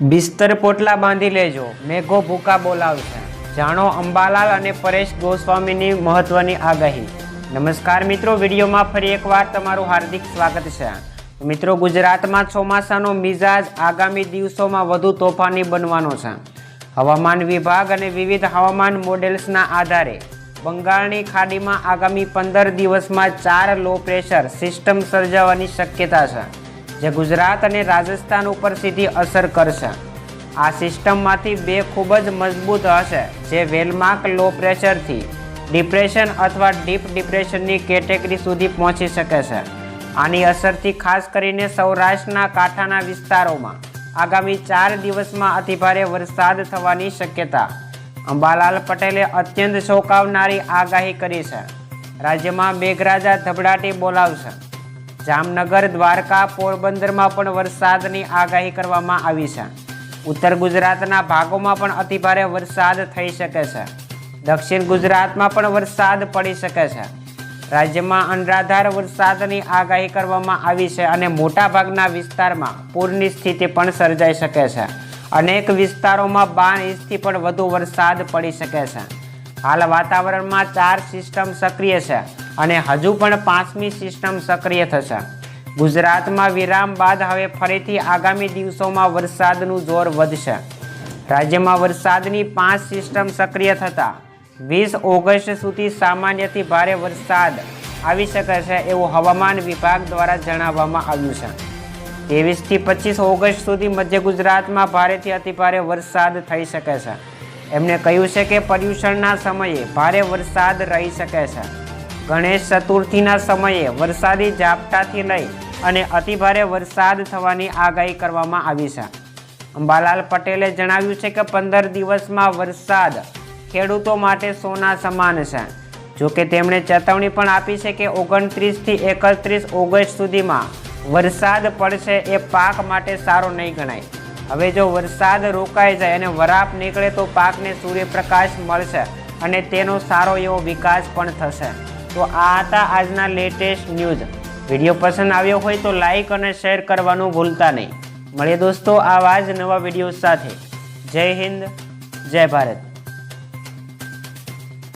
બિસ્તર પોટલા બાંધી લેજો, મેઘો ભૂકા બોલાવશે। જાણો અંબાલાલ અને પરેશ ગોસ્વામીની મહત્વની આગાહી। નમસ્કાર મિત્રો, વિડીયોમાં ફરી એકવાર તમારું હાર્દિક સ્વાગત છે। મિત્રો, ગુજરાતમાં ચોમાસાનો મિજાજ આગામી દિવસોમાં વધુ તોફાની બનવાનો છે। હવામાન વિભાગ અને વિવિધ હવામાન મોડેલ્સના આધારે બંગાળની ખાડીમાં આગામી 15 દિવસમાં 4 લો પ્રેશર સિસ્ટમ સર્જાવાની શક્યતા છે, જે ગુજરાત અને રાજસ્થાન ઉપર સીધી અસર કરશે। આ સિસ્ટમમાંથી 2 ખૂબ જ મજબૂત હશે, જે વેલમાર્ક લો પ્રેશરથી ડિપ્રેશન અથવા ડીપ ડિપ્રેશનની કેટેગરી સુધી પહોંચી શકે છે। આની અસરથી ખાસ કરીને સૌરાષ્ટ્રના કાંઠાના વિસ્તારોમાં આગામી 4 દિવસમાં અતિભારે વરસાદ થવાની શક્યતા। અંબાલાલ પટેલે અત્યંત ચોંકાવનારી આગાહી કરી છે। રાજ્યમાં મેઘરાજા ધબડાટી બોલાવશે। જામનગર, દ્વારકા, પોરબંદરમાં પણ વરસાદની આગાહી કરવામાં આવી છે। ઉત્તર ગુજરાતના ભાગોમાં પણ અતિભારે વરસાદ થઈ શકે છે। દક્ષિણ ગુજરાતમાં પણ વરસાદ પડી શકે છે। રાજ્યમાં અનરાધાર વરસાદની આગાહી કરવામાં આવી છે અને મોટાભાગના વિસ્તારમાં પૂરની સ્થિતિ પણ સર્જાઈ શકે છે। અનેક વિસ્તારોમાં 12 ઇંચથી પણ વધુ વરસાદ પડી શકે છે। હાલ વાતાવરણમાં 4 સિસ્ટમ સક્રિય છે અને હજુ પણ 5મી સિસ્ટમ સક્રિય થશે। ગુજરાતમાં વિરામ બાદ હવે ફરીથી આગામી દિવસોમાં વરસાદનું જોર વધશે। રાજ્યમાં વરસાદની 5 સિસ્ટમ સક્રિય થતાં 20 ઓગસ્ટ સુધી સામાન્યથી ભારે વરસાદ આવી શકે છે એવું હવામાન વિભાગ દ્વારા જણાવવામાં આવ્યું છે। 23 થી 25 ઓગસ્ટ સુધી મધ્ય ગુજરાતમાં ભારેથી અતિભારે વરસાદ થઈ શકે છે। એમણે કહ્યું છે કે પર્યુષણના સમયે ભારે વરસાદ રહી શકે છે। ગણેશ ચતુર્થીના સમયે વરસાદી ઝાપટાથી લઈ અને અતિભારે વરસાદ થવાની આગાહી કરવામાં આવી છે। અંબાલાલ પટેલે જણાવ્યું છે કે 15 દિવસમાં વરસાદ ખેડૂતો માટે સોના સમાન છે। જોકે તેમણે ચેતવણી પણ આપી છે કે 29 થી 31 ઓગસ્ટ સુધીમાં વરસાદ પડશે એ પાક માટે સારો નહીં ગણાય। હવે જો વરસાદ રોકાઈ જાય અને વરાપ નીકળે તો પાકને સૂર્યપ્રકાશ મળશે અને તેનો સારો એવો વિકાસ પણ થશે। તો આ હતા આજના લેટેસ્ટ ન્યૂઝ। વિડીયો પસંદ આવ્યો હોય તો લાઈક અને શેર કરવાનું ભૂલતા નહીં। મળીએ દોસ્તો આવા જ નવા વિડીયો સાથે। જય હિન્દ, જય ભારત।